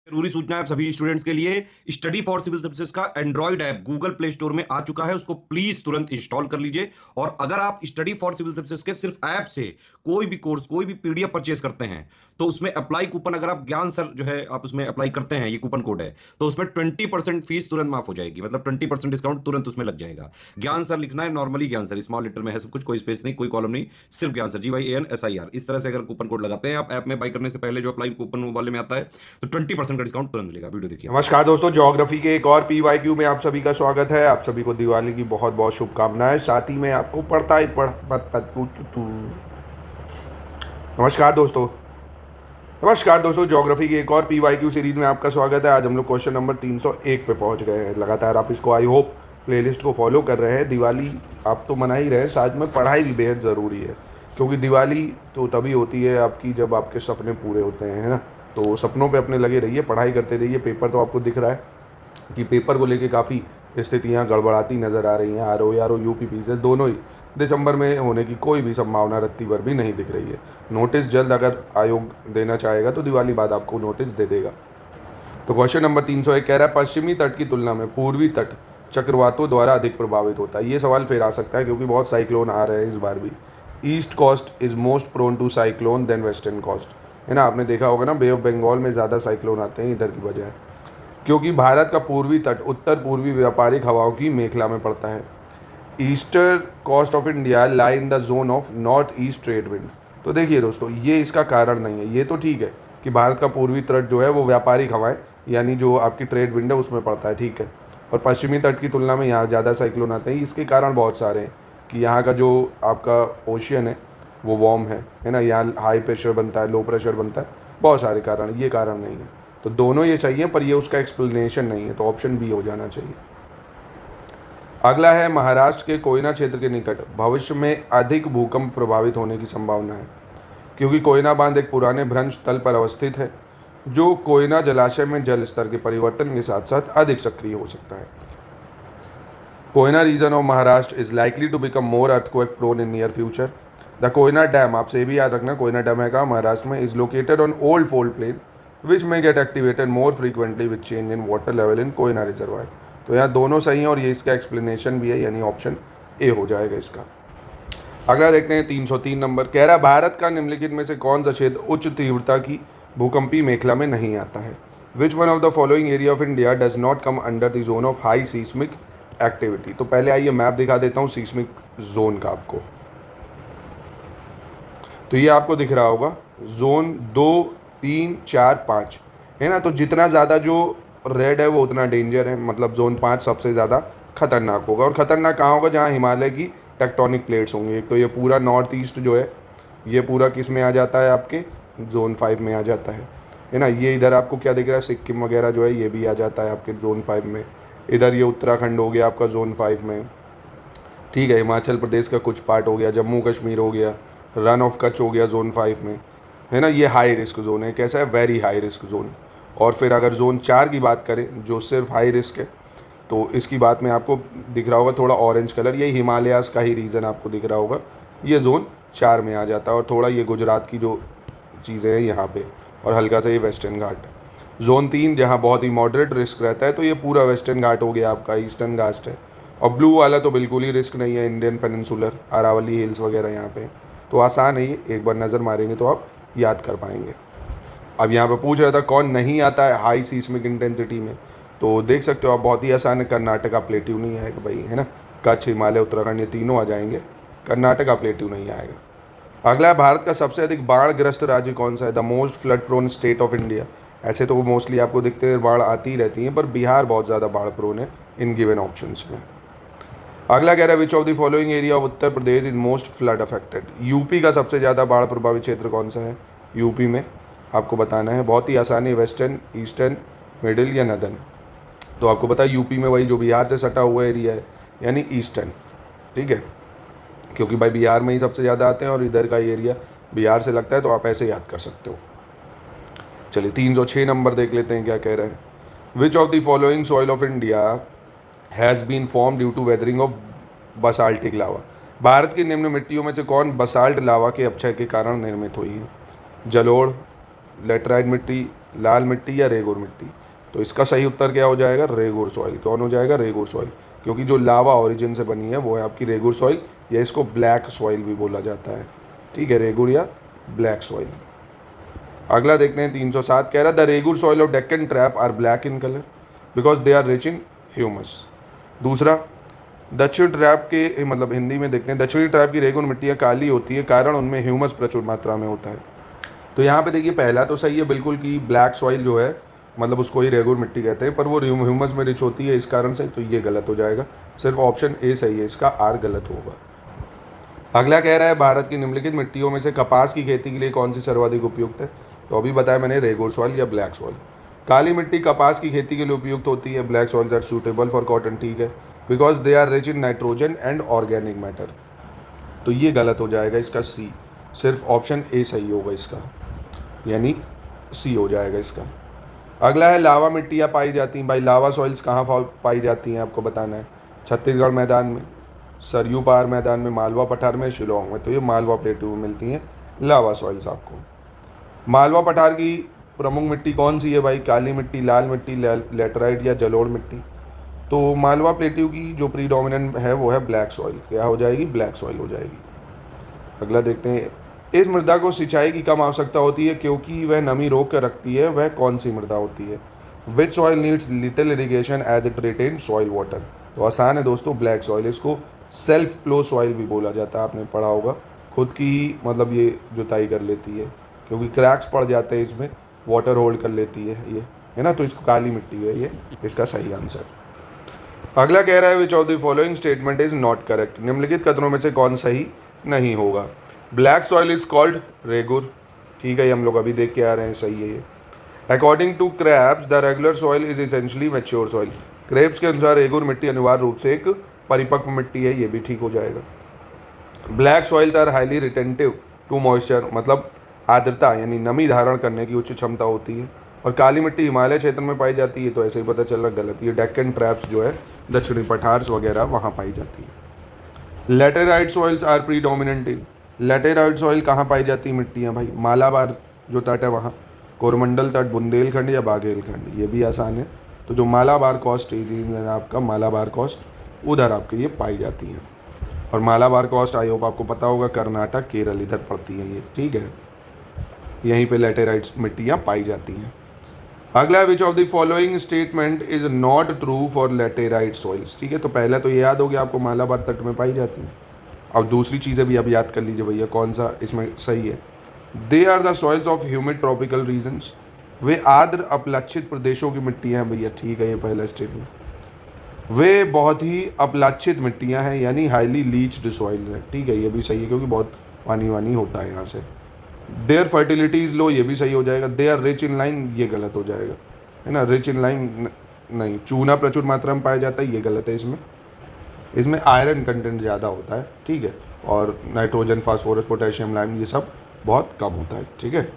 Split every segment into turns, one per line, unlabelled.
जरूरी सूचना है आप सभी स्टूडेंट्स के लिए। स्टडी फॉर सिविल सर्विसेज का Android app Google play store में आ चुका है, उसको प्लीज तुरंत इंस्टॉल कर लीजिए। और अगर आप स्टडी फॉर सिविल सर्विसेज के सिर्फ ऐप से कोई भी कोर्स, कोई भी पीडीएफ परचेस करते हैं तो उसमें अप्लाई कूपन, अगर आप ज्ञान सर जो है आप उसमें अप्लाई करते हैं, ये कूपन कोड है, तो उसमें 20% फीस तुरंत माफ हो जाएगी। मतलब 20% डिस्काउंट तुरंत उसमें लग जाएगा। ज्ञान सर लिखना है, नॉर्मली ज्ञान सर, स्मॉल लेटर में है सब कुछ, कोई स्पेस नहीं, कोई कॉलम नहीं, सिर्फ ज्ञान सर, GYANSIR। इस तरह से अगर कूपन कोड लगाते हैं आप ऐप में बाई करने से पहले, जो अप्लाई कूपन वाले में आता है, तो 20% का डिस्काउंट तुरंत मिलेगा। वीडियो देखिए।
नमस्कार दोस्तों, ज्योग्राफी के एक और PYQ में आप सभी का स्वागत है। आप सभी को दिवाली की बहुत बहुत शुभकामनाएं। साथ ही में आपको नमस्कार दोस्तों, ज्योग्राफी की एक और PYQ सीरीज में आपका स्वागत है। आज हम लोग क्वेश्चन नंबर 301 पे पहुंच गए हैं। लगातार आप इसको आई होप प्लेलिस्ट को फॉलो कर रहे हैं। दिवाली आप तो मना ही रहे हैं, साथ में पढ़ाई भी बेहद ज़रूरी है, क्योंकि दिवाली तो तभी होती है आपकी जब आपके सपने पूरे होते हैं, है ना। तो सपनों पे अपने लगे रहिए, पढ़ाई करते रहिए। पेपर तो आपको दिख रहा है कि पेपर को लेके काफ़ी स्थितियां गड़बड़ाती नज़र आ रही हैं। RO UPPC दोनों ही दिसंबर में होने की कोई भी संभावना रत्ती भर भी नहीं दिख रही है। नोटिस जल्द अगर आयोग देना चाहेगा तो दिवाली बाद आपको नोटिस दे देगा। तो क्वेश्चन नंबर 301 कह रहा है, पश्चिमी तट की तुलना में पूर्वी तट चक्रवातों द्वारा अधिक प्रभावित होता है। ये सवाल फिर आ सकता है क्योंकि बहुत साइक्लोन आ रहे हैं इस बार भी। East coast is most prone to cyclone than western coast, है ना। आपने देखा होगा ना, बे ऑफ बंगाल में ज़्यादा साइक्लोन आते हैं इधर की बजाय, क्योंकि भारत का पूर्वी तट उत्तर पूर्वी व्यापारिक हवाओं की मेखला में पड़ता है। Eastern coast of India lie in the zone of north east trade wind. तो देखिए दोस्तों, ये इसका कारण नहीं है। ये तो ठीक है कि भारत का पूर्वी तट जो है वो व्यापारिक हवाएं, यानी जो आपकी ट्रेड विंड है उसमें पड़ता है, ठीक है। और पश्चिमी तट की तुलना में यहाँ ज़्यादा साइक्लोन आते हैं। इसके कारण बहुत सारे हैं कि यहाँ का जो आपका ओशियन है वो वार्म है ना। यहाँ हाई प्रेशर बनता है, लो प्रेशर बनता है, बहुत सारे कारण, ये कारण नहीं है। तो दोनों ये सही है, पर ये उसका एक्सप्लेनेशन नहीं है, तो ऑप्शन बी हो जाना चाहिए। अगला है, महाराष्ट्र के कोयना क्षेत्र के निकट भविष्य में अधिक भूकंप प्रभावित होने की संभावना है, क्योंकि कोयना बांध एक पुराने भ्रंश तल पर अवस्थित है जो कोयना जलाशय में जल स्तर के परिवर्तन के साथ साथ अधिक सक्रिय हो सकता है। Koyna region of Maharashtra is likely to become more earthquake prone in near future. The Koyna dam, आपसे ये भी याद रखना, कोयना डैम है कहाँ, महाराष्ट्र में, is located on old fold plain which में get activated more frequently with change in water level in Koyna reservoir. तो यहाँ दोनों सही हैं और ये इसका एक्सप्लेनेशन भी है, यानी ऑप्शन ए हो जाएगा इसका। अगला देखते हैं 303 नंबर, कह रहा है, भारत का निम्नलिखित में से कौन सा क्षेत्र उच्च तीव्रता की भूकंपी मेखला में नहीं आता है। विच one of the following area of India does not come under the zone of high seismic activity. तो पहले आइए मैप दिखा देता हूँ सीस्मिक जोन का आपको। तो ये आपको दिख रहा होगा, जोन 2, 3, 4, 5 है ना। तो जितना ज़्यादा जो रेड है वो उतना डेंजर है, मतलब जोन 5 सबसे ज़्यादा खतरनाक होगा। और ख़तरनाक कहाँ होगा, जहाँ हिमालय की टेक्टोनिक प्लेट्स होंगी। एक तो ये पूरा नॉर्थ ईस्ट जो है ये पूरा किस में आ जाता है, आपके जोन 5 में आ जाता है ना। ये इधर आपको क्या दिख रहा है, सिक्किम वगैरह जो है ये भी आ जाता है आपके जोन 5 में। इधर ये उत्तराखंड हो गया आपका जोन 5 में, ठीक है। हिमाचल प्रदेश का कुछ पार्ट हो गया, जम्मू कश्मीर हो गया, रन ऑफ कच्छ हो गया जोन 5 में, है ना। ये हाई रिस्क जोन है, कैसा है, वेरी हाई रिस्क जोन। और फिर अगर जोन 4 की बात करें जो सिर्फ हाई रिस्क है, तो इसकी बात में आपको दिख रहा होगा थोड़ा ऑरेंज कलर, ये हिमालयाज़ का ही रीजन आपको दिख रहा होगा, ये जोन 4 में आ जाता है। और थोड़ा ये गुजरात की जो चीज़ें हैं यहाँ पे, और हल्का सा ये वेस्टर्न घाट। जोन 3 जहाँ बहुत ही मॉडरेट रिस्क रहता है, तो ये पूरा वेस्टर्न घाट हो गया आपका, ईस्टर्न घाट है। और ब्लू वाला तो बिल्कुल ही रिस्क नहीं है, इंडियन पेनिनसुलर, अरावली हिल्स वगैरह यहाँ पे, तो आसान है ये, एक बार नज़र मारेंगे तो आप याद कर पाएंगे। अब यहाँ पे पूछ रहा था कौन नहीं आता है हाई सीस्मिक इंटेंसिटी में, तो देख सकते हो आप, बहुत ही आसान है। कर्नाटका प्लेट्यू नहीं आएगा भाई, है ना। कच्छ, हिमालय, उत्तराखंड ये तीनों आ जाएंगे, कर्नाटका प्लेट्यू नहीं आएगा। अगला है, भारत का सबसे अधिक बाढ़ग्रस्त राज्य कौन सा है। The most flood prone state of India. ऐसे तो मोस्टली आपको दिखते हैं बाढ़ आती ही रहती है, पर बिहार बहुत ज़्यादा बाढ़ प्रोन है इन गिवन ऑप्शंस में। अगला कह रहा है, which of the following area of Uttar Pradesh is most flood affected. UP का सबसे ज़्यादा बाढ़ प्रभावित क्षेत्र कौन सा है। यूपी में आपको बताना है, बहुत ही आसान है, वेस्टर्न, ईस्टर्न, मिडिल या नदन। तो आपको पता है यूपी में वही जो बिहार से सटा हुआ एरिया है, यानी ईस्टर्न, ठीक है, क्योंकि भाई बिहार में ही सबसे ज़्यादा आते हैं और इधर का एरिया बिहार से लगता है, तो आप ऐसे याद कर सकते हो। चलिए 306 नंबर देख लेते हैं क्या कह रहे हैं। Which of the following soil of India has been form due to weathering of basaltic lava. भारत की निम्न मिट्टियों में से कौन बसाल्ट लावा के अपक्षय के कारण निर्मित हुई है। जलोढ़, लेटराइट मिट्टी, लाल मिट्टी या रेगुर मिट्टी। तो इसका सही उत्तर क्या हो जाएगा, रेगुर सॉइल। कौन हो जाएगा, रेगुर सॉइल, क्योंकि जो लावा ओरिजिन से बनी है वो है आपकी रेगुर सॉइल, या इसको ब्लैक सॉइल भी बोला जाता है। ठीक है, रेगुर या ब्लैक सॉइल। अगला देखते हैं 307, कह रहा the regur soil of Deccan trap are black in colour because they are rich in humus. दूसरा, दक्षिण ट्रैप के मतलब हिंदी में देखते हैं, दक्षिणी ट्रैप की रेगुर मिट्टियाँ काली होती है कारण उनमें ह्यूमस प्रचुर मात्रा में होता है। तो यहाँ पे देखिए पहला तो सही है बिल्कुल कि ब्लैक सॉइल जो है मतलब उसको ही रेगुर मिट्टी कहते हैं, पर वो ह्यूमस में रिच होती है इस कारण से, तो ये गलत हो जाएगा। सिर्फ ऑप्शन ए सही है, इसका आर गलत होगा। अगला कह रहा है भारत की निम्नलिखित मिट्टियों में से कपास की खेती के लिए कौन सी सर्वाधिक उपयुक्त है। तो अभी बताया मैंने, रेगुर सॉइल या ब्लैक सॉइल। काली मिट्टी कपास की खेती के लिए उपयुक्त होती है, black soils are suitable for cotton, ठीक है, because they are rich in nitrogen and organic matter. तो ये गलत हो जाएगा, इसका सी। सिर्फ ऑप्शन ए सही होगा इसका, यानी सी हो जाएगा इसका। अगला है लावा मिट्टियाँ पाई जाती हैं। भाई लावा सॉइल्स कहाँ पाई जाती हैं आपको बताना है। छत्तीसगढ़ मैदान में, सरयू पार मैदान में, मालवा पठार में, शिलोंग में। तो ये मालवा प्लेटू में मिलती हैं लावा सॉइल्स आपको। मालवा पठार की प्रमुख मिट्टी कौन सी है भाई, काली मिट्टी, लाल मिट्टी, लेटराइट या जलोढ़ मिट्टी। तो मालवा प्लेट्यू की जो प्रीडोमिनेंट है वो है ब्लैक सॉइल। क्या हो जाएगी, ब्लैक सॉइल हो जाएगी। अगला देखते हैं, इस मृदा को सिंचाई की कम आवश्यकता होती है क्योंकि वह नमी रोक कर रखती है, वह कौन सी मृदा होती है। Which soil needs little irrigation as it retain soil water. तो आसान है दोस्तों, ब्लैक सॉइल। इसको सेल्फ फ्लो सॉइल भी बोला जाता है, आपने पढ़ा होगा। खुद की ही मतलब ये जुताई कर लेती है क्योंकि क्रैक्स पड़ जाते हैं इसमें, वाटर होल्ड कर लेती है ये, है ना। तो इसको काली मिट्टी है ये, इसका सही आंसर। अगला कह रहा है which of the following statement is not correct. निम्नलिखित कथनों में से कौन सही नहीं होगा। Black soil is called regur, ठीक है, ये हम लोग अभी देख के आ रहे हैं, सही है ये। According to Krebs the regular soil is essentially mature soil. Krebs के अनुसार रेगुर मिट्टी अनिवार्य रूप से एक परिपक्व मिट्टी है, ये भी ठीक हो जाएगा। Black soils are highly retentive to moisture, मतलब आर्द्रता यानी नमी धारण करने की उच्च क्षमता होती है। और काली मिट्टी हिमालय क्षेत्र में पाई जाती है, तो ऐसे ही पता चल रहा गलत। ये डेक्कन ट्रैप्स जो है दक्षिणी पठार्स वगैरह वहाँ पाई जाती है। Laterite soils are predominant in. Laterite soil कहाँ पाई जाती है मिट्टियाँ भाई, मालाबार जो तट है वहाँ, कोरमंडल तट, बुंदेलखंड या बाघेलखंड। ये भी आसान है। तो जो मालाबार कोस्ट एरिया है आपका, मालाबार कोस्ट, उधर आपके ये पाई जाती हैं। और मालाबार कोस्ट आई होप आपको पता होगा, कर्नाटक, केरल, इधर पड़ती हैं ये, ठीक है। यहीं पे लेटेराइट्स मिट्टियाँ पाई जाती हैं। अगला, which of the following statement is not true for laterite soils. ठीक है, तो पहला तो ये याद हो गया आपको, मालाबार तट में पाई जाती हैं। और दूसरी चीज़ें भी अब याद कर लीजिए भैया, कौन सा इसमें सही है। They are the soils of humid tropical regions. वे आर्द्र अपलक्षित प्रदेशों की मिट्टियाँ हैं भैया, ठीक है, ये पहला स्टेटमेंट। वे बहुत ही अपलक्षित मिट्टियाँ हैं, यानी हाईली लीच्ड सॉइल है, ठीक है, ये भी सही है क्योंकि बहुत पानी वानी होता है यहाँ से। देयर फर्टिलिटी इज लो, ये भी सही हो जाएगा। They are rich in line, ये गलत हो जाएगा, है ना। रिच इन लाइन नहीं, चूना प्रचुर मात्रा में पाया जाता है, ये गलत है। इसमें आयरन कंटेंट ज़्यादा होता है, ठीक है, और नाइट्रोजन, फास्फोरस, पोटेशियम, लाइम ये सब बहुत कम होता है, ठीक है।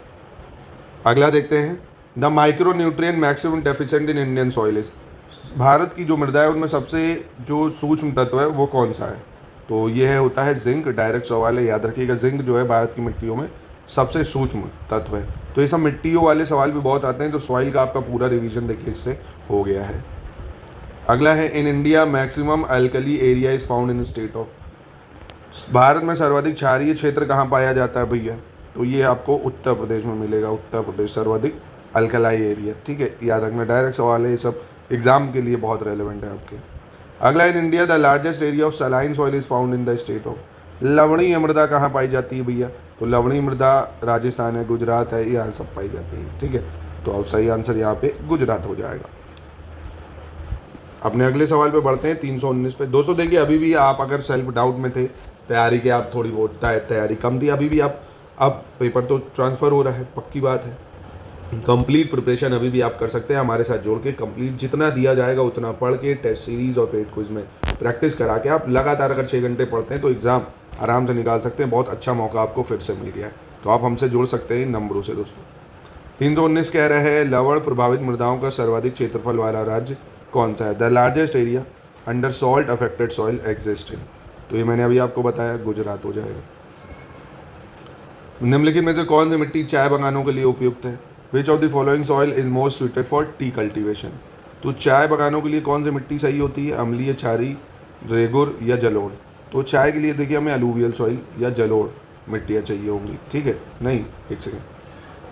अगला देखते हैं, the micro nutrient maximum deficient in Indian soil is. Bharat की जो मृदा है उनमें सबसे जो सूक्ष्म तत्व है वो कौन सा है। तो ये है होता है जिंक। डायरेक्ट सवाल है, याद रखिएगा, जिंक जो है भारत की मिट्टियों में सबसे सूक्ष्म तत्व है। तो ये सब मिट्टियों वाले सवाल भी बहुत आते हैं, तो सॉइल का आपका पूरा रिवीजन देखिए इससे हो गया है। अगला है, in India maximum alkali area is found in state of. Bharat में सर्वाधिक क्षारीय क्षेत्र कहाँ पाया जाता है भैया। तो ये आपको उत्तर प्रदेश में मिलेगा। उत्तर प्रदेश सर्वाधिक अल्कलाई एरिया, ठीक है, याद रखना, डायरेक्ट सवाल है, ये सब एग्जाम के लिए बहुत रेलेवेंट है आपके। अगला, इन India the largest area of saline soil is found in the state of. लवणीय मृदा कहाँ पाई जाती है भैया। तो लवणीय मृदा राजस्थान है, गुजरात है, यहाँ सब पाई जाती है, ठीक है। तो अब सही आंसर यहाँ पे गुजरात हो जाएगा। अपने अगले सवाल पे बढ़ते हैं, 319 पे। दोस्तों देखिए, अभी भी आप अगर सेल्फ डाउट में थे, तैयारी के आप थोड़ी बहुत तैयारी कम थी, अभी भी आप, अब पेपर तो ट्रांसफ़र हो रहा है, पक्की बात है। कंप्लीट प्रिपरेशन अभी भी आप कर सकते हैं हमारे साथ जोड़ के। कंप्लीट जितना दिया जाएगा उतना पढ़ के, टेस्ट सीरीज़ और पेड क्विज में प्रैक्टिस करा के आप लगातार अगर 6 घंटे पढ़ते हैं तो एग्ज़ाम आराम से निकाल सकते हैं। बहुत अच्छा मौका आपको फिर से मिल गया है, तो आप हमसे जुड़ सकते हैं इन नंबरों से दोस्तों। 319 कह रहे हैं, लवण प्रभावित मृदाओं का सर्वाधिक क्षेत्रफल वाला राज्य कौन सा है। The largest area under salt affected soil exist in. तो ये मैंने अभी आपको बताया, गुजरात हो जाएगा। निम्नलिखित में से कौन सी मिट्टी चाय बागानों के लिए उपयुक्त है। Which of the following soil is most suited for T cultivation. तो चाय बगानों के लिए कौन सी मिट्टी सही होती है, अम्लीय, क्षारीय, रेगुर या जलोढ़। तो चाय के लिए देखिए हमें अलूवियल सॉइल या जलोढ़ मिट्टियाँ चाहिए होंगी, ठीक है। नहीं, एक सेकेंड,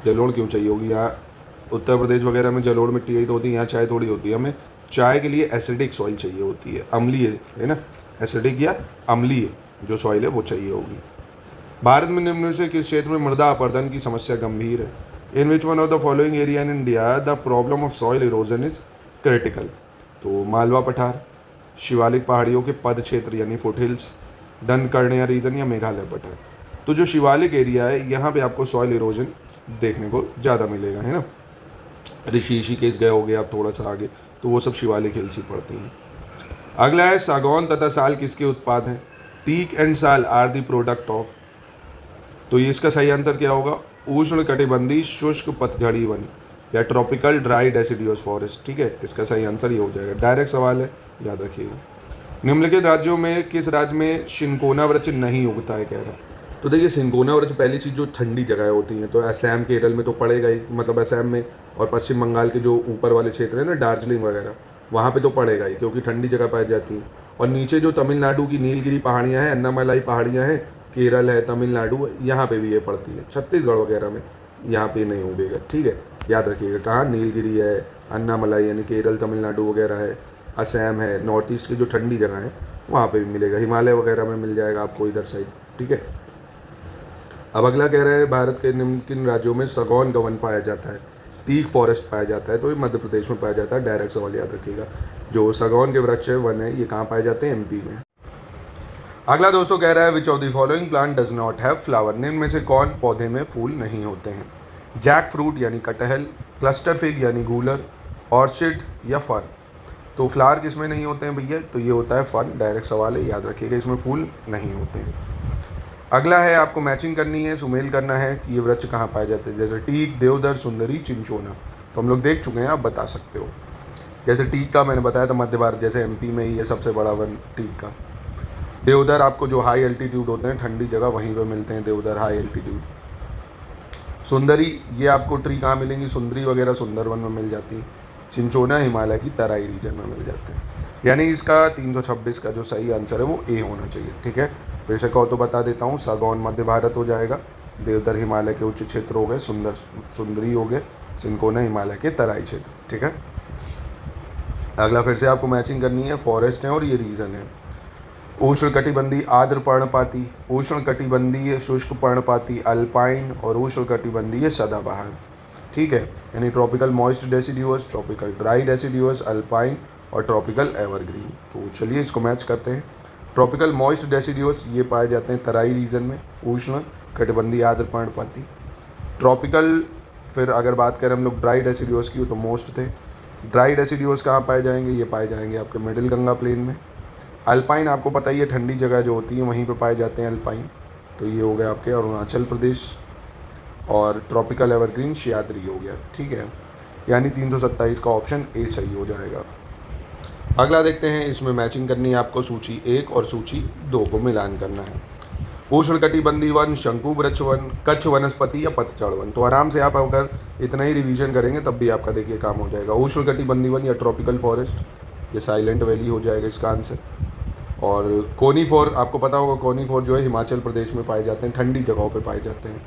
जलोढ़ क्यों चाहिए होगी, यहाँ उत्तर प्रदेश वगैरह में जलोढ़ मिट्टी यही तो होती है, यहाँ चाय थोड़ी होती है। हमें चाय के लिए एसिडिक सॉइल चाहिए होती है, अम्लीय, है ना, एसिडिक या अम्लीय जो सॉइल है वो चाहिए होगी। भारत में निम्न में से किस क्षेत्र में मृदा अपरदन की समस्या गंभीर है। In which one of the following area in India the problem of soil erosion is critical. तो मालवा पठार, शिवालिक पहाड़ियों के पद क्षेत्र यानी फुट हिल्स, दंडकर्णिया रीजन या मेघालय पठार। तो जो शिवालिक एरिया है यहाँ पे आपको सॉइल इरोजन देखने को ज़्यादा मिलेगा, है ना। ऋषिकेश गए हो गए आप थोड़ा सा आगे तो वो सब शिवालिक हिल्स ही पड़ती हैं। अगला है सागौन तथा साल किसके उत्पाद हैं। टीक एंड साल आर द प्रोडक्ट ऑफ। तो ये इसका सही आंसर क्या होगा, उष्ण कटिबंधीय शुष्क पतझड़ी वन या ट्रॉपिकल ड्राई डेसिडियस फॉरेस्ट, ठीक है। इसका सही आंसर ये हो जाएगा, डायरेक्ट सवाल है, याद रखिएगा। निम्नलिखित राज्यों में किस राज्य में सिनकोना वृक्ष नहीं उगता है, कह रहा है। तो देखिए सिनकोना वृक्ष पहली चीज़ जो ठंडी जगह होती हैं, तो असम केरल में तो पड़ेगा ही, मतलब असम में और पश्चिम बंगाल के जो ऊपर वाले क्षेत्र है ना, दार्जिलिंग वगैरह, वहाँ पे तो पड़ेगा ही क्योंकि ठंडी जगह पाई जाती है। और नीचे जो तमिलनाडु की नीलगिरी पहाड़ियाँ हैं, अन्नामलाई पहाड़ियाँ हैं, केरल है, तमिलनाडु, यहाँ पे भी ये पड़ती है। छत्तीसगढ़ वगैरह में यहाँ पे नहीं उगेगा, ठीक है, याद रखिएगा। कहाँ, नीलगिरी है, अन्नामलाई यानी केरल तमिलनाडु वगैरह है, असम है, नॉर्थ ईस्ट की जो ठंडी जगह है वहाँ पे भी मिलेगा, हिमालय वगैरह में मिल जाएगा आपको इधर साइड, ठीक है। अब अगला कह रहे हैं भारत के निम्न किन राज्यों में सागौन का वन पाया जाता है। टीक फॉरेस्ट पाया जाता है, तो ये मध्य प्रदेश में पाया जाता है, डायरेक्ट सवाल याद रखिएगा। जो सागौन के वृक्ष है वन है, ये कहाँ पाए जाते हैं, एमपी में। अगला दोस्तों कह रहा है which of the following plant does not have flower. निम्न में से कौन पौधे में फूल नहीं होते हैं। जैक फ्रूट यानी कटहल, क्लस्टर फिग यानी गूलर, ऑर्चिड या फर। तो फ्लावर किस में नहीं होते हैं भैया, तो ये होता है फन, डायरेक्ट सवाल है, याद रखिएगा, इसमें फूल नहीं होते हैं। अगला है आपको मैचिंग करनी है, सुमेल करना है कि ये वृक्ष कहाँ पाए जाते हैं, जैसे टीक, देवदार, सुंदरी, चिंचोना। तो हम लोग देख चुके हैं, आप बता सकते हो। जैसे टीक का मैंने बताया था मध्य भारत, जैसे एमपी में ही है सबसे बड़ा वन टीक का। देवदार आपको जो हाई एल्टीट्यूड होते हैं, ठंडी जगह, वहीं पर मिलते हैं देवदार, हाई एल्टीट्यूड। सुंदरी ये आपको ट्री कहाँ मिलेंगी, सुंदरी वगैरह सुंदरवन में मिल जाती है। चिंचोना हिमालय की तराई रीजन में मिल जाते हैं। यानी इसका 326 का जो सही आंसर है वो ए होना चाहिए, ठीक है। फिर से कहो तो बता देता हूँ, सागौन मध्य भारत हो जाएगा, देवदार हिमालय के उच्च क्षेत्र हो गए, सुंदरी हो गए, सिनकोना हिमालय के तराई क्षेत्र, ठीक है। अगला फिर से आपको मैचिंग करनी है, फॉरेस्ट है और ये रीजन है। उष्ण कटिबंधीय आर्द्र पर्णपाती, उष्ण कटिबंधीय शुष्क पर्णपाती, अल्पाइन और उष्ण कटिबंधीय सदाबहार, ठीक है। यानी tropical moist deciduous, tropical dry deciduous, alpine और ट्रॉपिकल एवरग्रीन। तो चलिए इसको मैच करते हैं। ट्रॉपिकल मॉइस्ट डेसिडियस ये पाए जाते हैं तराई रीजन में, उष्ण कटिबंधीय आर्द्र पर्णपाती। ट्रॉपिकल, फिर अगर बात करें हम लोग ड्राई डेसिडियस की, तो मोस्ट थे। ड्राई डेसिडियस कहाँ पाए जाएंगे, ये पाए जाएंगे आपके मिडिल गंगा प्लेन में। अल्पाइन आपको पता ही है, ठंडी जगह जो होती है वहीं पे पाए जाते हैं अल्पाइन, तो ये हो गया आपके अरुणाचल प्रदेश। और ट्रॉपिकल एवरग्रीन सह्याद्री हो गया, ठीक है। यानी 327 का ऑप्शन ए सही हो जाएगा। अगला देखते हैं, इसमें मैचिंग करनी है आपको, सूची 1 और सूची 2 को मिलान करना है। उष्ण कटिबंधीय वन, शंकु वृक्ष वन, कच्छ वनस्पति या पतझड़ वन। तो आराम से आप अगर इतना ही रिवीजन करेंगे तब भी आपका देखिए काम हो जाएगा। उष्ण कटिबंधीय वन या ट्रॉपिकल फॉरेस्ट, ये साइलेंट वैली हो जाएगा इसका आंसर। और कोनीफोर आपको पता होगा, कोनीफोर जो है हिमाचल प्रदेश में पाए जाते हैं, ठंडी जगहों पे पाए जाते हैं।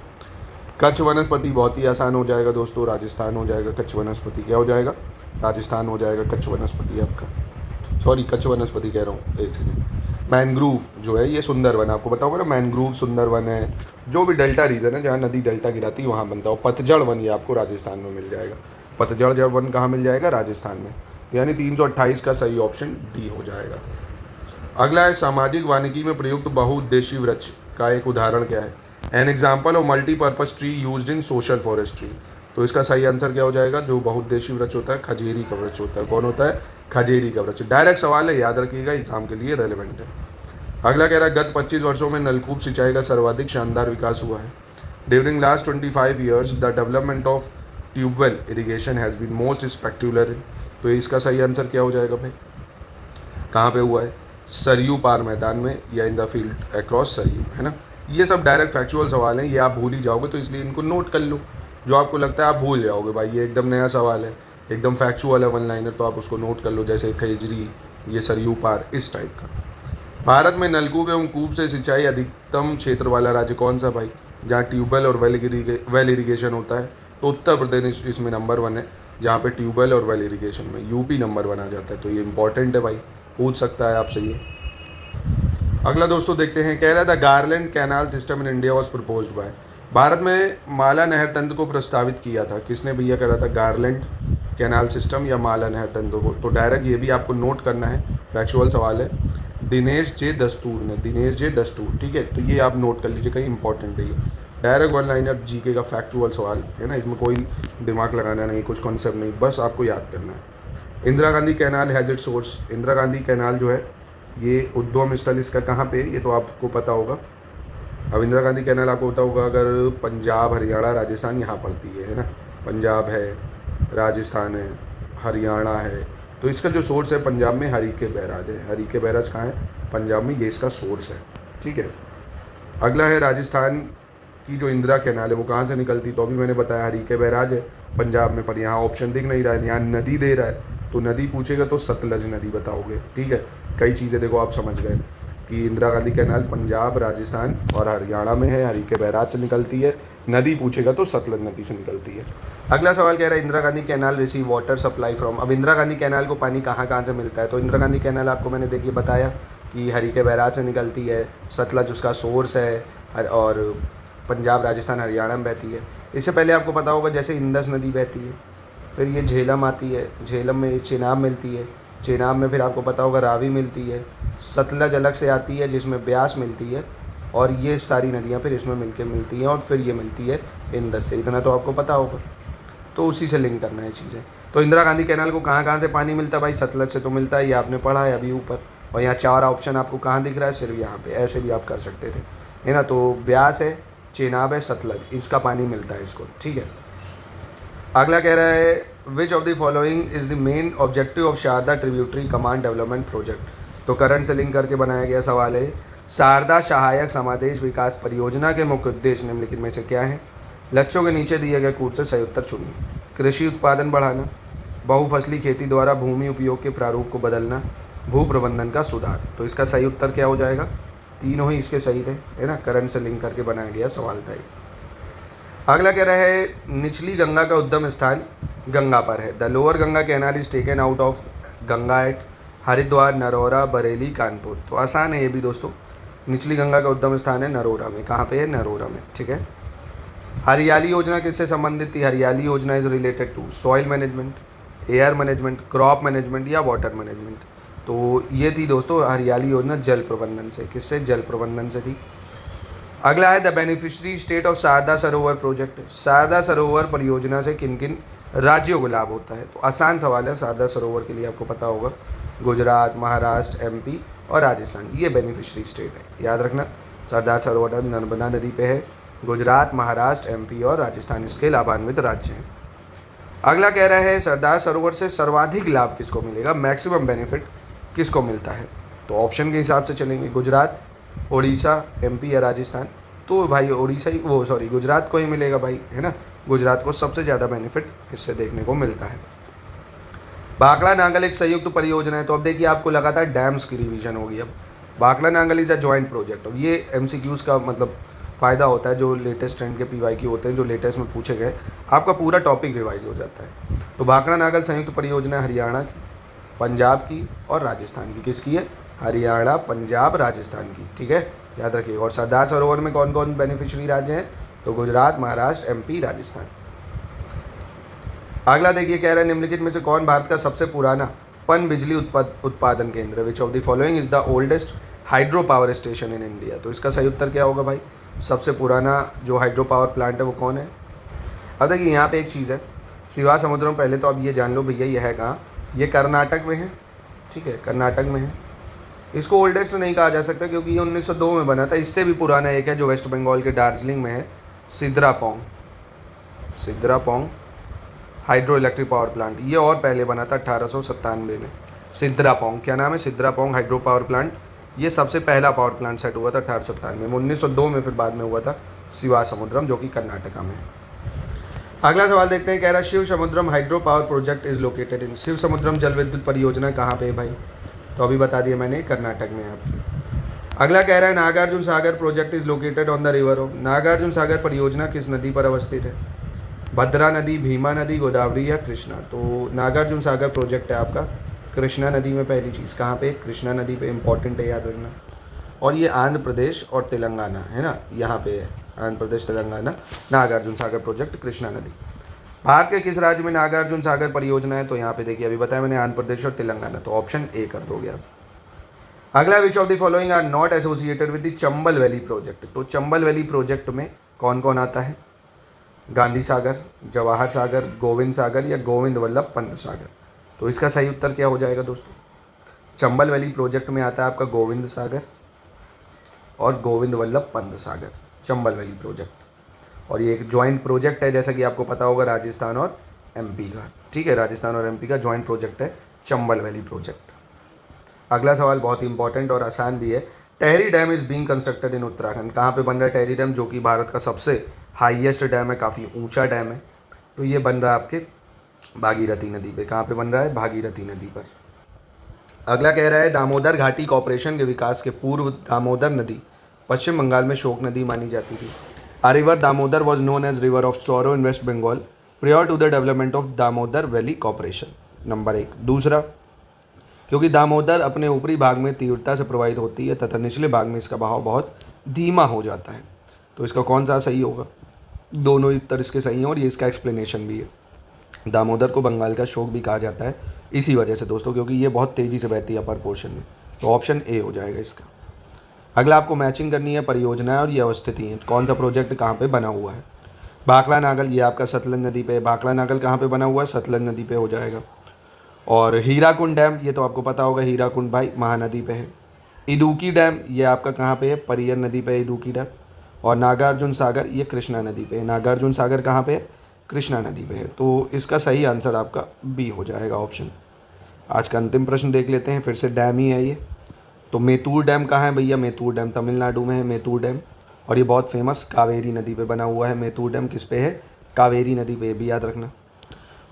कच्छ वनस्पति बहुत ही आसान हो जाएगा दोस्तों, राजस्थान हो जाएगा। कच्छ वनस्पति क्या हो जाएगा, राजस्थान हो जाएगा कच्छ वनस्पति आपका। सॉरी, कच्छ वनस्पति कह रहा हूँ, एक सेकेंड। मैनग्रूव जो है ये सुंदरवन, आपको पता होगा ना, मैनग्रूव सुंदरवन है, जो भी डेल्टा रीजन है जहाँ नदी डेल्टा गिराती है वहाँ बनता हो। पतझड़ वन ये आपको राजस्थान में मिल जाएगा। पतझड़ वन कहाँ मिल जाएगा, राजस्थान में। यानी 328 का सही ऑप्शन डी हो जाएगा। अगला है, सामाजिक वानिकी में प्रयुक्त बहुउद्देशीय वृक्ष का एक उदाहरण क्या है। An example of multipurpose tree used in social forestry. तो इसका सही आंसर क्या हो जाएगा, जो बहुउद्देशीय वृक्ष होता है खजेरी का वृक्ष होता है। कौन होता है, खजेरी का वृक्ष। डायरेक्ट सवाल है, याद रखिएगा, एग्जाम के लिए रेलेवेंट है। अगला कह रहा है, गत 25 वर्षों में नलकूप सिंचाई का सर्वाधिक शानदार विकास हुआ है। During last 25 years the development of tubewell irrigation has been most spectacular. तो इसका सही आंसर क्या हो जाएगा भाई, कहाँ पे हुआ है, सरयू पार मैदान में या in the field across Saryu, है ना। ये सब डायरेक्ट फैक्चुअल सवाल हैं, ये आप भूल ही जाओगे, तो इसलिए इनको नोट कर लो। जो आपको लगता है आप भूल जाओगे भाई, ये एकदम नया सवाल है, एकदम फैक्चुअल है वन लाइनर, तो आप उसको नोट कर लो, जैसे खेजरी, ये सरयू पार, इस टाइप का। भारत में नलकूप एवं कूप से सिंचाई अधिकतम क्षेत्र वाला राज्य कौन सा भाई, जहाँ ट्यूबवेल और वेल इरीगेशन होता है? तो उत्तर प्रदेश इसमें नंबर 1 है, जहाँ पे ट्यूबवेल और वेल इरीगेशन में यूपी नंबर 1 आ जाता है। तो ये इंपॉर्टेंट है भाई, पूछ सकता है आपसे ये। अगला दोस्तों देखते हैं, कह रहा था garland canal system in India was proposed by, Bharat में माला नहर तंत्र को प्रस्तावित किया था किसने भैया? कह रहा था गारलैंड कैनाल सिस्टम या माला नहर तंत्र को। तो डायरेक्ट ये भी आपको नोट करना है, फैक्चुअल सवाल है, दिनेश जे दस्तूर ने, दिनेश जे दस्तूर, ठीक है। तो ये आप नोट कर लीजिए, कहीं इंपॉर्टेंट है ये, डायरेक्ट वन लाइनर जीके का फैक्चुअल सवाल है ना, इसमें कोई दिमाग लगाना नहीं, कुछ कॉन्सेप्ट नहीं, बस आपको याद करना है। Indira Gandhi canal has it source, Indira Gandhi canal जो है ये उद्गम स्थल इसका कहाँ पे है, ये तो आपको पता होगा। अब इंदिरा गांधी कैनाल आपको पता होगा, अगर पंजाब हरियाणा राजस्थान यहाँ पड़ती है ना, पंजाब है, राजस्थान है, हरियाणा है, तो इसका जो सोर्स है पंजाब में हरीके बैराज है। हरीके बैराज कहाँ है? पंजाब में, ये इसका सोर्स है, ठीक है। अगला है राजस्थान की जो इंदिरा कैनाल है वो कहाँ से निकलती, तो अभी मैंने बताया हरीके बैराज है पंजाब में, पर यहाँ ऑप्शन दिख नहीं रहा है, यहाँ नदी दे रहा है, तो नदी पूछेगा तो सतलज नदी बताओगे, ठीक है। कई चीज़ें देखो आप समझ गए कि इंदिरा गांधी कैनाल पंजाब, राजस्थान और हरियाणा में है, हरीके बैराज से निकलती है, नदी पूछेगा तो सतलज नदी से निकलती है। अगला सवाल कह रहा है Indira Gandhi canal receive water supply from, अब इंदिरा गांधी कैनाल को पानी कहाँ कहाँ से मिलता है? तो इंदिरा गांधी कैनाल आपको मैंने देखिए बताया कि हरीके बैराज से निकलती है, सतलज उसका सोर्स है और पंजाब, राजस्थान, हरियाणा में बहती है। इससे पहले आपको पता होगा जैसे इंदस नदी बहती है, फिर ये झेलम आती है, झेलम में चेनाब मिलती है, चेनाब में फिर आपको पता होगा रावी मिलती है, सतलज अलग से आती है जिसमें ब्यास मिलती है, और ये सारी नदियाँ फिर इसमें मिलके मिलती हैं, और फिर ये मिलती है इंदस से, इतना तो आपको पता होगा, तो उसी से लिंक करना है चीज़ें। तो इंदिरा गांधी कैनाल को कहाँ कहाँ से पानी मिलता है भाई? सतलज से तो मिलता है, ये आपने पढ़ा है अभी ऊपर, और यहाँ 4 ऑप्शन आपको कहाँ दिख रहा है? सिर्फ यहाँ पे, ऐसे भी आप कर सकते थे, है ना। तो ब्यास है, चेनाब है, सतलज, इसका पानी मिलता है इसको, ठीक है। अगला कह रहा है which of the following is the main objective of Sharda tributary command development project, तो करंट से लिंक करके बनाया गया सवाल है। शारदा सहायक समादेश विकास परियोजना के मुख्य उद्देश्य निम्नलिखित में से क्या है? लक्ष्यों के नीचे दिए गए कूट से सही उत्तर चुनिए। कृषि उत्पादन बढ़ाना, बहुफसली खेती द्वारा भूमि उपयोग के प्रारूप को बदलना, भू प्रबंधन का सुधार। तो इसका सही उत्तर क्या हो जाएगा? तीनों ही इसके सही थे, है ना, करंट से लिंक करके बनाया गया सवाल था। अगला कह रहा है निचली गंगा का उद्गम स्थान गंगा पर है, the lower Ganga canal is taken out of Ganga at Haridwar, Narora, Bareilly, Kanpur. तो आसान है ये भी दोस्तों, निचली गंगा का उद्गम स्थान है नरोरा में। कहाँ पे है? नरोरा में, ठीक है। हरियाली योजना किससे संबंधित थी? Hariyali Yojana is related to soil management, air management, crop management या वाटर मैनेजमेंट। तो ये थी दोस्तों हरियाली योजना जल प्रबंधन से, किससे? जल प्रबंधन से थी। अगला है the beneficiary state of Sharda Sarovar project, Sharda सरोवर परियोजना से किन किन राज्यों को लाभ होता है? तो आसान सवाल है, शारदा सरोवर के लिए आपको पता होगा गुजरात, महाराष्ट्र, एमपी और राजस्थान, ये बेनिफिशियरी स्टेट है, याद रखना। शारदा सरोवर नर्मदा नदी पे है, गुजरात, महाराष्ट्र, एमपी और राजस्थान इसके लाभान्वित राज्य हैं। अगला कह रहा है सरदार सरोवर से सर्वाधिक लाभ किसको मिलेगा? मैक्सिमम बेनिफिट किसको मिलता है? तो ऑप्शन के हिसाब से चलेंगे, गुजरात, उड़ीसा, एमपी या राजस्थान। तो भाई उड़ीसा ही, गुजरात को ही मिलेगा भाई, है ना, गुजरात को सबसे ज़्यादा बेनिफिट इससे देखने को मिलता है। भाखड़ा नांगल एक संयुक्त परियोजना है, तो अब देखिए आपको लगातार डैम्स की रिवीजन होगी। अब Bhakra Nangal is a joint project, अब ये एमसीक्यूज़ का मतलब फ़ायदा होता है, जो लेटेस्ट ट्रेंड के पीवाईक्यू होते हैं, जो लेटेस्ट में पूछे गए, आपका पूरा टॉपिक रिवाइज हो जाता है। तो भाखड़ा नांगल संयुक्त परियोजना हरियाणा की, पंजाब की और राजस्थान की। किसकी है? हरियाणा, पंजाब, राजस्थान की, ठीक है, याद रखिए। और सरदार सरोवर में कौन कौन बेनिफिशियरी राज्य हैं? तो गुजरात, महाराष्ट्र, एमपी, राजस्थान। अगला देखिए कह रहा है निम्नलिखित में से कौन भारत का सबसे पुराना पन बिजली उत्पादन केंद्र? विच of the following is the oldest hydro power station in India? तो इसका सही उत्तर क्या होगा भाई? सबसे पुराना जो हाइड्रो पावर प्लांट है वो कौन है? अब देखिए यहाँ पे एक चीज़ है, शिवा समुद्रम, पहले तो अब ये जान लो भैया ये है कहाँ? ये कर्नाटक में है, ठीक है, कर्नाटक में है। इसको ओल्डेस्ट नहीं कहा जा सकता क्योंकि ये 1902 में बना था। इससे भी पुराना एक है जो वेस्ट बंगाल के दार्जिलिंग में है, सिद्रापोंग हाइड्रो इलेक्ट्रिक पावर प्लांट। ये और पहले बना था 1897 में। सिद्रापोंग, क्या नाम है? सिद्रापोंग हाइड्रो पावर प्लांट। ये सबसे पहला पावर प्लांट सेट हुआ था 1897 में। 1902 में फिर बाद में हुआ था शिवा समुद्रम, जो कि कर्नाटका में है। अगला सवाल देखते हैं, कह रहा है Shivasamudram hydro power project is located in. Shivasamudram जल विद्युत परियोजना कहाँ पे है भाई? तो अभी बता दिया मैंने, कर्नाटक में आप। अगला कह रहा है Nagarjuna Sagar project is located on the river of. Nagarjuna Sagar परियोजना किस नदी पर अवस्थित है? भद्रा नदी, भीमा नदी, गोदावरी या कृष्णा? तो नागार्जुन सागर प्रोजेक्ट है आपका कृष्णा नदी में। पहली चीज़ कहाँ पे? कृष्णा नदी पे, इंपॉर्टेंट है याद रखना। और ये आंध्र प्रदेश और तेलंगाना है ना, यहाँ पे है आंध्र प्रदेश तेलंगाना नागार्जुन सागर प्रोजेक्ट कृष्णा नदी। भारत के किस राज्य में नागार्जुन सागर परियोजना है? तो यहाँ पे देखिए अभी बताया मैंने, आंध्र प्रदेश और तेलंगाना, तो ऑप्शन ए कर दोगे आप। अगला, which of the following are not associated with the Chambal valley project. तो चंबल वैली प्रोजेक्ट में कौन कौन आता है? गांधी सागर, जवाहर सागर, गोविंद सागर या गोविंद वल्लभ पंत सागर? तो इसका सही उत्तर क्या हो जाएगा दोस्तों? चंबल वैली प्रोजेक्ट में आता है आपका गोविंद सागर और गोविंद वल्लभ पंत सागर, चंबल वैली प्रोजेक्ट। और ये एक जॉइंट प्रोजेक्ट है, जैसा कि आपको पता होगा, राजस्थान और एमपी का। ठीक है, राजस्थान और एमपी का जॉइंट प्रोजेक्ट है चंबल वैली प्रोजेक्ट। अगला सवाल बहुत ही इंपॉर्टेंट और आसान भी है। Tehri dam is being constructed in Uttarakhand. कहाँ पे बन रहा है टेहरी डैम, जो कि भारत का सबसे हाईएस्ट डैम है, काफ़ी ऊंचा डैम है। तो ये बन रहा है आपके भागीरथी नदी पे। कहाँ पे बन रहा है? भागीरथी नदी पर। अगला कह रहा है दामोदर घाटी कॉरपोरेशन के विकास के पूर्व दामोदर नदी पश्चिम बंगाल में शोक नदी मानी जाती थी। आ river Damodar was known as river of sorrow in West Bengal prior to the development of Damodar valley corporation. Number 1। दूसरा, क्योंकि दामोदर अपने ऊपरी भाग में तीव्रता से प्रवाहित होती है तथा निचले भाग में इसका बहाव बहुत धीमा हो जाता है। तो इसका कौन सा सही होगा? दोनों उत्तर इसके सही हैं और ये इसका एक्सप्लेनेशन भी है। दामोदर को बंगाल का शोक भी कहा जाता है इसी वजह से दोस्तों, क्योंकि ये बहुत तेज़ी से बहती है अपर पोर्शन में। तो ऑप्शन ए हो जाएगा इसका। अगला आपको मैचिंग करनी है परियोजना और ये अवस्थिति है, कौन सा प्रोजेक्ट कहाँ पे बना हुआ है। भाखड़ा नागल, ये आपका सतलज नदी पे है। भाखड़ा नागल कहाँ पे बना हुआ है? सतलज नदी पे हो जाएगा। और हीराकुंड डैम, ये तो आपको पता होगा, हीराकुंड भाई महानदी पे है। इदुक्की डैम, ये आपका कहाँ पे है? परियर नदी पे है इदुक्की डैम। और नागार्जुन सागर, ये कृष्णा नदी पे है। नागार्जुन सागर कहाँ पे है? कृष्णा नदी पे है। तो इसका सही आंसर आपका बी हो जाएगा ऑप्शन। आज का अंतिम प्रश्न देख लेते हैं, फिर से डैम ही है ये। तो मेतूर डैम कहाँ है भैया? मेतूर डैम तमिलनाडु में है, मेतूर डैम। और ये बहुत फेमस कावेरी नदी पे बना हुआ है। मेतूर डैम किस पे है? कावेरी नदी पे, भी याद रखना।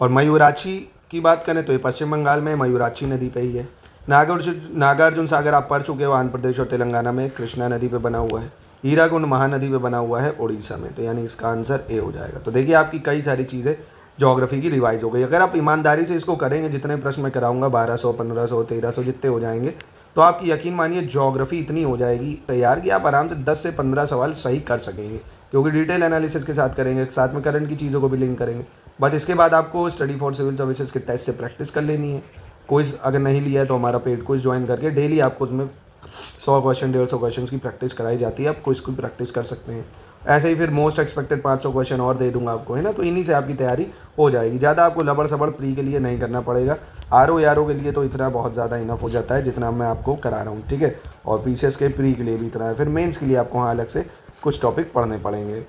और मयूराक्षी की बात करें तो ये पश्चिम बंगाल में मयूराक्षी नदी पे ही है। नागार्जुन सागर आप पढ़ चुके हो, आंध्र प्रदेश और तेलंगाना में कृष्णा नदी पे बना हुआ है। हीराकुंड महानदी पे बना हुआ है उड़ीसा में। तो यानी इसका आंसर ए हो जाएगा। तो देखिए आपकी कई सारी चीज़ें ज्योग्राफी की रिवाइज हो गई। अगर आप ईमानदारी से इसको करेंगे, जितने प्रश्न मैं कराऊंगा 1200, 1500, 1300 जितने हो जाएंगे, तो आपकी यकीन मानिए ज्योग्राफी इतनी हो जाएगी तैयार कि आप आराम से 10 से 15 सवाल सही कर सकेंगे, क्योंकि डिटेल एनालिसिस के साथ करेंगे, साथ में करंट की चीज़ों को भी लिंक करेंगे। बस इसके बाद आपको स्टडी फॉर सिविल सर्विसेज के टेस्ट से प्रैक्टिस कर लेनी है। क्विज अगर नहीं लिया है तो हमारा पेड क्विज ज्वाइन करके डेली आपको उसमें 100 क्वेश्चन, 150 क्वेश्चन की प्रैक्टिस कराई जाती है। आप क्विज की प्रैक्टिस कर सकते हैं। ऐसे ही फिर मोस्ट एक्सपेक्टेड 500 क्वेश्चन और दे दूंगा आपको, है ना। तो इन्हीं से आपकी तैयारी हो जाएगी। ज़्यादा आपको लबड़ सबड़ प्री के लिए नहीं करना पड़ेगा। आर ओ के लिए तो इतना बहुत ज़्यादा इनफ हो जाता है जितना मैं आपको करा रहा हूँ, ठीक है। और पीसीएस के प्री के लिए भी इतना है। फिर मेंस के लिए आपको वहाँ अलग से कुछ टॉपिक पढ़ने पड़ेंगे।